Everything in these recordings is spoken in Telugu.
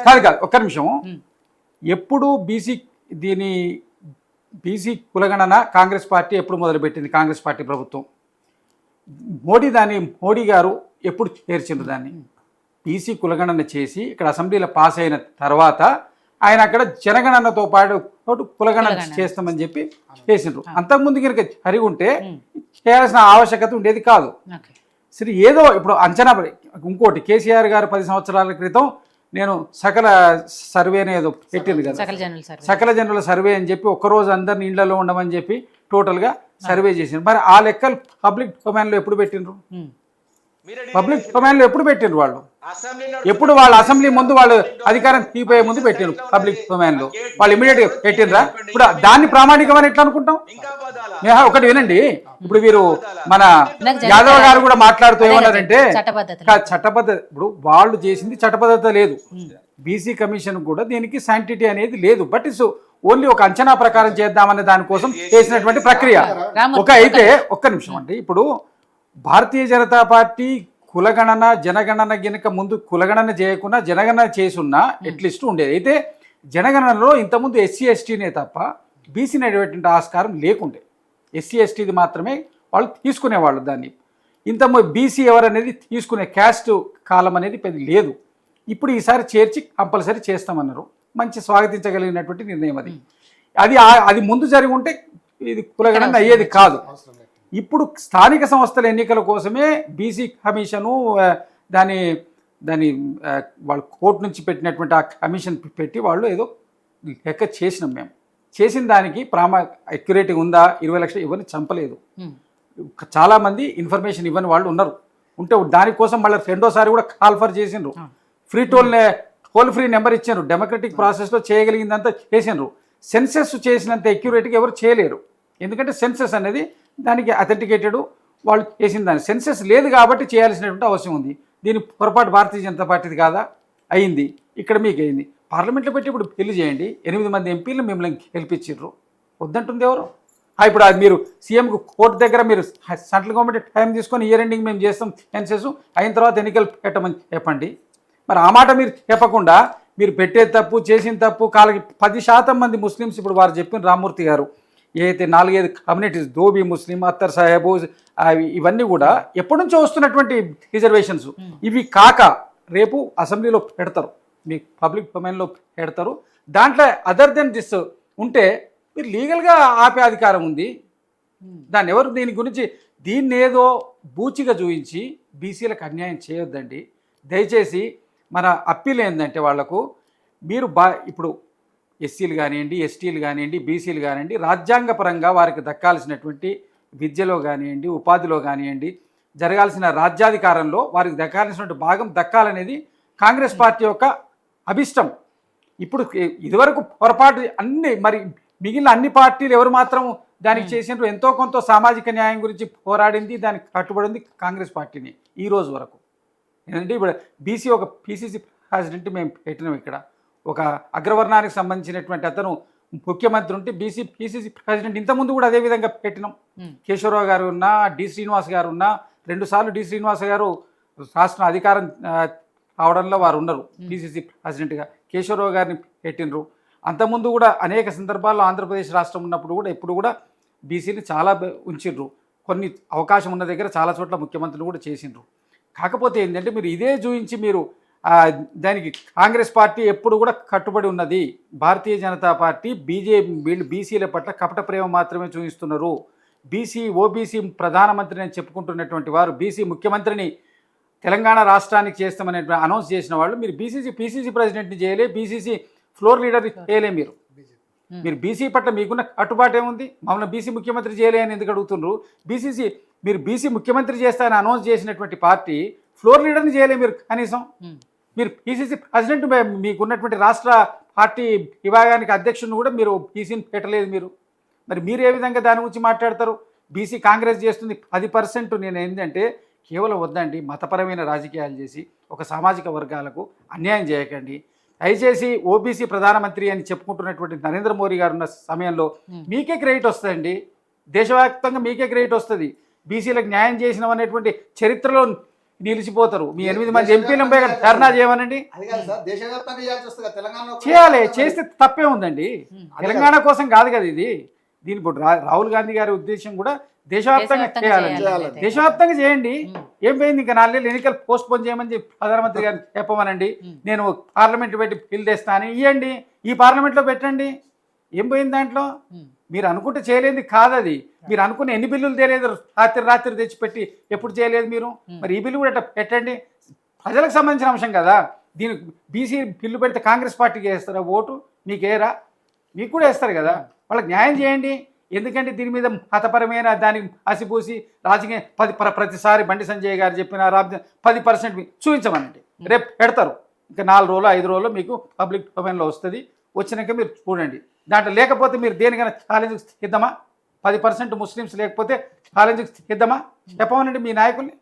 కాదు కాదు ఒక్క నిమిషం. ఎప్పుడు దీని బీసీ కులగణన కాంగ్రెస్ పార్టీ ఎప్పుడు మొదలుపెట్టింది? కాంగ్రెస్ పార్టీ ప్రభుత్వం మోడీ గారు ఎప్పుడు చేర్చిండ్రు దాన్ని? బీసీ కులగణన చేసి ఇక్కడ అసెంబ్లీలో పాస్ అయిన తర్వాత ఆయన అక్కడ జనగణనతో పాటు కులగణన చేస్తామని చెప్పి చేసిండ్రు. అంతకుముందు కనుక జరిగి ఉంటే చేయాల్సిన ఆవశ్యకత ఉండేది కాదు. సరే ఏదో ఇప్పుడు అంచనా. ఇంకోటి కేసీఆర్ గారు 10 సంవత్సరాల క్రితం నేను సకల సర్వే అనేది పెట్టింది కదా, సకల జనుల సర్వే అని చెప్పి ఒక్కరోజు అందరిని ఇళ్లలో ఉండమని చెప్పి టోటల్గా సర్వే చేసిండ్రు. మరి ఆ లెక్కలు పబ్లిక్ డొమైన్లో ఎప్పుడు పెట్టిండ్రు? పబ్లిక్ డొమైన్లో ఎప్పుడు పెట్టిండ్రు? వాళ్ళు ఎప్పుడు వాళ్ళ అసెంబ్లీ ముందు వాళ్ళు అధికారం తీపోయే ముందు పెట్టిండ్రు పబ్లిక్ డొమైన్లో. వాళ్ళు ఇమీడియట్ గా పెట్టిండ్రా? ఇప్పుడు దాన్ని ప్రామాణికమని ఎట్లా అనుకుంటాం? ఒకటి వినండి, ఇప్పుడు వీరు మన యాదవ్ గారు కూడా మాట్లాడుతూ ఏమన్నారంటే చట్టబద్ధత. ఇప్పుడు వాళ్ళు చేసింది చట్టబద్ధత లేదు. బీసీ కమిషన్ కూడా దీనికి శాంటిటీ అనేది లేదు. బట్ ఇట్స్ ఓన్లీ ఒక అంచనా ప్రకారం చేద్దామనే దానికోసం చేసినటువంటి ప్రక్రియ. అయితే ఒక్క నిమిషం అండి, ఇప్పుడు భారతీయ జనతా పార్టీ కులగణన జనగణన గినక ముందు కులగణన చేయకుండా జనగణన చేసున్నా ఎట్లీస్ట్ ఉండేది. అయితే జనగణనలో ఇంతకుముందు ఎస్సీ ఎస్టీనే తప్ప బీసీని అడిగేటువంటి ఆస్కారం లేకుండే. ఎస్సీ ఎస్టీది మాత్రమే వాళ్ళు తీసుకునేవాళ్ళు. దాన్ని ఇంతకుముందు బీసీ ఎవరనేది తీసుకునే క్యాస్ట్ కాలం అనేది పెద్ద లేదు. ఇప్పుడు ఈసారి చేర్చి కంపల్సరీ చేస్తామన్నారు. మంచి స్వాగతించగలిగినటువంటి నిర్ణయం అది. అది ముందు జరిగి ఉంటే ఇది కులగణన అయ్యేది కాదు. ఇప్పుడు స్థానిక సంస్థల ఎన్నికల కోసమే బీసీ కమిషను దాని వాళ్ళు కోర్టు నుంచి పెట్టినటువంటి ఆ కమిషన్ పెట్టి వాళ్ళు ఏదో లెక్క చేసినాం. మేము చేసిన దానికి అక్యురేట్గా ఉందా? 20 లక్షలు ఇవ్వని చంపలేదు. చాలామంది ఇన్ఫర్మేషన్ ఇవ్వని వాళ్ళు ఉన్నారు. ఉంటే దానికోసం మళ్ళీ రెండోసారి కూడా కాల్ఫర్ చేసిండ్రు. టోల్ ఫ్రీ నెంబర్ ఇచ్చారు. డెమోక్రటిక్ ప్రాసెస్లో చేయగలిగిందంతా చేసిండ్రు. సెన్సెస్ చేసినంత అక్యురేట్గా ఎవరు చేయలేరు. ఎందుకంటే సెన్సెస్ అనేది దానికి అథెంటికేటెడ్ వాళ్ళు చేసిన దాన్ని. సెన్సెస్ లేదు కాబట్టి చేయాల్సినటువంటి అవసరం ఉంది. దీని పొరపాటు భారతీయ జనతా పార్టీది కాదా? అయింది. ఇక్కడ మీకు అయింది. పార్లమెంట్లో పెట్టి ఇప్పుడు పెళ్లి చేయండి. 8 మంది ఎంపీలు మిమ్మల్ని గెలిపించారు. వద్దంటుంది ఎవరు? ఇప్పుడు అది మీరు సీఎంకు కోర్టు దగ్గర మీరు సెంట్రల్ గవర్నమెంట్ టైం తీసుకొని ఇయర్ ఎండింగ్ మేము చేస్తాం సెన్సెస్ అయిన తర్వాత ఎన్నికలు పెట్టమని చెప్పండి. మరి ఆ మాట మీరు చెప్పకుండా మీరు పెట్టే తప్పు చేసిన తప్పు కాలకి 10% మంది ముస్లిమ్స్ ఇప్పుడు వారు చెప్పిన రామ్మూర్తి గారు ఏదైతే 4-5 కమ్యూనిటీస్ దోబీ ముస్లిం అత్తర్ సాహెబు ఇవన్నీ కూడా ఎప్పటి నుంచో వస్తున్నటువంటి రిజర్వేషన్స్. ఇవి కాక రేపు అసెంబ్లీలో పెడతారు, మీకు పబ్లిక్ డొమైన్లో పెడతారు. దాంట్లో అదర్ దెన్ దిస్ ఉంటే మీరు లీగల్గా ఆపే అధికారం ఉంది. దాన్ని ఎవరు దీని గురించి దీన్ని ఏదో బూచిగా చూపించి బీసీలకు అన్యాయం చేయొద్దండి దయచేసి. మన అప్పీల్ ఏంటంటే వాళ్లకు మీరు ఇప్పుడు ఎస్సీలు కానివ్వండి, ఎస్టీలు కానివ్వండి, బీసీలు కానివ్వండి, రాజ్యాంగపరంగా వారికి దక్కాల్సినటువంటి విద్యలో కానివ్వండి, ఉపాధిలో కానివ్వండి, జరగాల్సిన రాజ్యాధికారంలో వారికి దక్కాల్సినటువంటి భాగం దక్కాలనేది కాంగ్రెస్ పార్టీ యొక్క అభిష్టం. ఇప్పుడు ఇదివరకు పొరపాటు మరి మిగిలిన అన్ని పార్టీలు ఎవరు మాత్రం దానికి చేసినట్టు ఎంతో కొంత సామాజిక న్యాయం గురించి పోరాడింది, దానికి కట్టుబడింది కాంగ్రెస్ పార్టీని ఈ రోజు వరకు. ఏంటంటే ఇప్పుడు బీసీ ఒక పీసీసీ ప్రెసిడెంట్ మేము పెట్టినాం. ఇక్కడ ఒక అగ్రవర్ణానికి సంబంధించినటువంటి అతను ముఖ్యమంత్రి ఉంటే పీసీసీ ప్రెసిడెంట్ ఇంతకుముందు కూడా అదే విధంగా పెట్టినాం. కేశవరావు గారు ఉన్నా, డి శ్రీనివాస్ గారు ఉన్నా, 2 సార్లు డి శ్రీనివాస్ గారు రాష్ట్ర అధికారం అవడంలో వారు ఉన్నారు పీసీసీ ప్రెసిడెంట్గా. కేశవరావు గారిని పెట్టినరు. అంతకుముందు కూడా అనేక సందర్భాల్లో ఆంధ్రప్రదేశ్ రాష్ట్రం ఉన్నప్పుడు కూడా ఎప్పుడు కూడా బీసీని చాలా ఉంచిండ్రు. కొన్ని అవకాశం ఉన్న దగ్గర చాలా చోట్ల ముఖ్యమంత్రిని కూడా చేసిండ్రు. కాకపోతే ఏంటంటే మీరు ఇదే చూపించి మీరు దానికి కాంగ్రెస్ పార్టీ ఎప్పుడు కూడా కట్టుబడి ఉన్నది. భారతీయ జనతా పార్టీ వీళ్ళు బీసీల పట్ల కపట ప్రేమ మాత్రమే చూపిస్తున్నారు. ఓబీసీ ప్రధానమంత్రిని అని చెప్పుకుంటున్నటువంటి వారు బీసీ ముఖ్యమంత్రిని తెలంగాణ రాష్ట్రానికి చేస్తామని అనౌన్స్ చేసిన వాళ్ళు మీరు పీసీసీ ప్రెసిడెంట్ని చేయలే, బీసీసీ ఫ్లోర్ లీడర్ని చేయలే. మీరు బీసీ పట్ల మీకున్న కట్టుబాటు ఏముంది? మమ్మల్ని బీసీ ముఖ్యమంత్రి చేయలే అని ఎందుకు అడుగుతున్నారు? మీరు బీసీ ముఖ్యమంత్రి చేస్తారని అనౌన్స్ చేసినటువంటి పార్టీ ఫ్లోర్ లీడర్ని చేయలే మీరు కనీసం. మీరు పీసీసీ ప్రెసిడెంట్ మీకున్నటువంటి రాష్ట్ర పార్టీ విభాగానికి అధ్యక్షుడిని కూడా మీరు బీసీని పెట్టలేదు. మరి మీరు ఏ విధంగా దాని గురించి మాట్లాడతారు? బీసీ కాంగ్రెస్ చేస్తుంది 10%. నేను ఏంటంటే కేవలం వద్దండి, మతపరమైన రాజకీయాలు చేసి ఒక సామాజిక వర్గాలకు అన్యాయం చేయకండి. దయచేసి ఓబీసీ ప్రధానమంత్రి అని చెప్పుకుంటున్నటువంటి నరేంద్ర మోడీ గారు ఉన్న సమయంలో మీకే క్రెడిట్ వస్తుందండి. దేశవ్యాప్తంగా మీకే క్రెడిట్ వస్తుంది. బీసీలకు న్యాయం చేసినాం అనేటువంటి చరిత్రలో నిలిచిపోతారు. మీ 8 మంది ఎంపీలను పోయి ధర్నా చేయమనండి. అది కాదు సార్, దేశవ్యాప్తంగా చేయాల్సి వస్తుంది కదా, తెలంగాణలో కూడా చేయాలి, మరి. చేస్తే తప్పే ఉందండి. తెలంగాణ కోసం కాదు కదా ఇది. దీని ఇప్పుడు రాహుల్ గాంధీ గారి ఉద్దేశం కూడా దేశవ్యాప్తంగా చేయాలండి. చేయాలి. దేశవ్యాప్తంగా చేయండి. ఏం పోయింది, ఇంకా 4 నెలలు ఎన్నికలు పోస్ట్ పోన్ చేయమని చెప్పి ప్రధానమంత్రి గారిని చెప్పమనండి. నేను పార్లమెంట్ పెట్టి బిల్ తెస్తా అని ఇవ్వండి, ఈ పార్లమెంట్లో పెట్టండి. ఏం పోయింది దాంట్లో? మీరు అనుకుంటే చేయలేదు కాదు అది. మీరు అనుకున్న ఎన్ని బిల్లులు తేలేదు, రాత్రి తెచ్చిపెట్టి ఎప్పుడు చేయలేదు మీరు. మరి ఈ బిల్లు కూడా ఇట్లా పెట్టండి. ప్రజలకు సంబంధించిన అంశం కదా. దీనికి బీసీ బిల్లు పెడితే కాంగ్రెస్ పార్టీకి వేస్తారా ఓటు? మీకు వేయరా? మీకు కూడా వేస్తారు కదా. వాళ్ళకి న్యాయం చేయండి. ఎందుకంటే దీని మీద మతపరమైన దానికి అసిపూసి రాజకీయ ప్రతిసారి బండి సంజయ్ గారు చెప్పిన 10% చూపించమనండి. రేపు పెడతారు. ఇంకా 4 రోజులు 5 రోజులు మీకు పబ్లిక్ డొమైన్లో వస్తుంది. వచ్చినాక మీరు చూడండి. దాంట్లో లేకపోతే మీరు దేనికైనా ఛాలెంజ్ ఇద్దామా? 10% ముస్లిమ్స్ లేకపోతే ఛాలెంజ్ ఇద్దామా? చెప్పమనండి మీ నాయకుల్ని.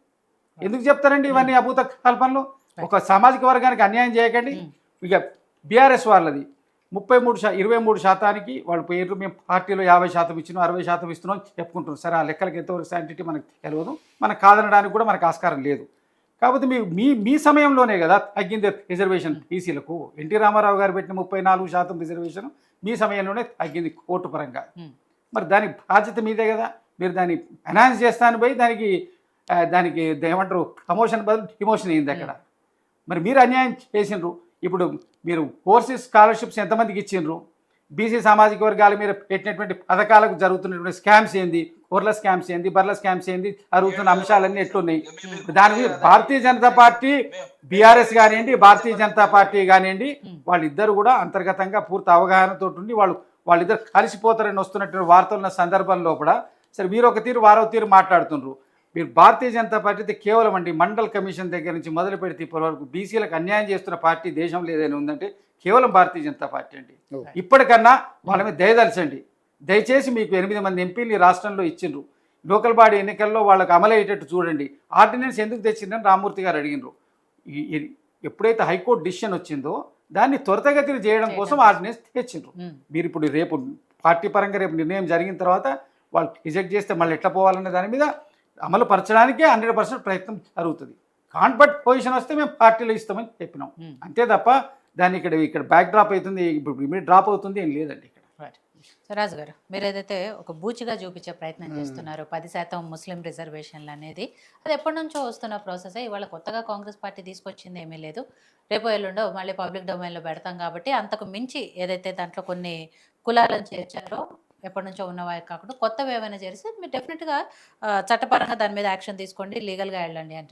ఎందుకు చెప్తారండి ఇవన్నీ అభూత కల్పనలు? ఒక సామాజిక వర్గానికి అన్యాయం చేయకండి. ఇక బీఆర్ఎస్ వాళ్ళది 23% వాళ్ళు పేర్లు మేము పార్టీలో 50% ఇచ్చినాం, 60% ఇస్తున్నాం చెప్పుకుంటున్నాం. సరే, ఆ లెక్కలకి ఎంతవరకు శాంటిటీ మనకు తెలియదు. మనకు కాదనడానికి కూడా మనకు ఆస్కారం లేదు. కాకపోతే మీ సమయంలోనే కదా తగ్గింది రిజర్వేషన్ బీసీలకు. ఎన్టీ రామారావు గారు పెట్టిన 34% రిజర్వేషన్ మీ సమయంలోనే తగ్గింది కోర్టు పరంగా. మరి దానికి బాధ్యత మీదే కదా. మీరు దాన్ని ఎన్హాన్స్ చేస్తాను పోయి దానికి ఏమంటారు, ప్రమోషన్ బదులు డిమోషన్ అయింది అక్కడ. మరి మీరు అన్యాయం చేసిండ్రు. ఇప్పుడు మీరు ఓవర్సీస్ స్కాలర్షిప్స్ ఎంతమందికి ఇచ్చిండ్రు? బీసీ సామాజిక వర్గాల మీద పెట్టినటువంటి పథకాలకు జరుగుతున్నటువంటి స్కామ్స్ ఏంది, ఊర్ల స్కామ్స్ ఏంది, బర్ల స్కామ్స్ ఏంది, జరుగుతున్న అంశాలన్నీ ఎట్లున్నాయి? దాని మీద భారతీయ జనతా పార్టీ, బీఆర్ఎస్ కానివ్వండి, భారతీయ జనతా పార్టీ కానివ్వండి, వాళ్ళిద్దరు కూడా అంతర్గతంగా పూర్తి అవగాహనతో ఉండి వాళ్ళిద్దరు కలిసిపోతారని వస్తున్నటువంటి వార్తలున్న సందర్భంలో కూడా సరే మీరు ఒక తీరు వారో తీరు మాట్లాడుతుండ్రు. మీరు భారతీయ జనతా పార్టీ అయితే కేవలం అండి మండల్ కమిషన్ దగ్గర నుంచి మొదలు పెడితే ఇప్పటివరకు బీసీలకు అన్యాయం చేస్తున్న పార్టీ దేశంలో ఏదైనా ఉందంటే కేవలం భారతీయ జనతా పార్టీ అండి. ఇప్పటికన్నా వాళ్ళ మీద దయదలచండి. దయచేసి మీకు 8 మంది ఎంపీలు రాష్ట్రంలో ఇచ్చిండ్రు. లోకల్ బాడీ ఎన్నికల్లో వాళ్ళకి అమలయ్యేటట్టు చూడండి. ఆర్డినెన్స్ ఎందుకు తెచ్చిందని రామ్మూర్తి గారు అడిగినారు. ఎప్పుడైతే హైకోర్టు డిసిషన్ వచ్చిందో దాన్ని త్వరితగతిని చేయడం కోసం ఆర్డినెన్స్ తెచ్చిండ్రు. మీరు ఇప్పుడు రేపు పార్టీ పరంగా రేపు నిర్ణయం జరిగిన తర్వాత వాళ్ళు రిజెక్ట్ చేస్తే మళ్ళీ ఎట్లా పోవాలనే దాని మీద అమలు పరచడానికే 100% ప్రయత్నం జరుగుతుంది. కాన్ఫర్ట్ పొజిషన్ వస్తే మేము పార్టీలో ఇస్తామని చెప్పినాం. అంతే తప్ప దాన్ని ఇక్కడ బ్యాక్ డ్రాప్ అవుతుంది, ఇప్పుడు డ్రాప్ అవుతుంది ఏం లేదండి ఇక్కడ. రాజు గారు, మీరు ఏదైతే ఒక బూచిగా చూపించే ప్రయత్నం చేస్తున్నారు 10% ముస్లిం రిజర్వేషన్లు అనేది, అది ఎప్పటి నుంచో వస్తున్న ప్రాసెస్. ఇవాళ కొత్తగా కాంగ్రెస్ పార్టీ తీసుకొచ్చింది ఏమీ లేదు. రేపు ఎల్లుండో మళ్ళీ పబ్లిక్ డొమైన్లో పెడతాం కాబట్టి అంతకు మించి ఏదైతే దాంట్లో కొన్ని కులాలను చేర్చారో ఎప్పటి నుంచో ఉన్నవాయి కాకుండా కొత్తవి ఏమైనా చేస్తే మీరు డెఫినెట్గా చట్టపరంగా దాని మీద యాక్షన్ తీసుకోండి, లీగల్గా వెళ్ళండి అంటారు.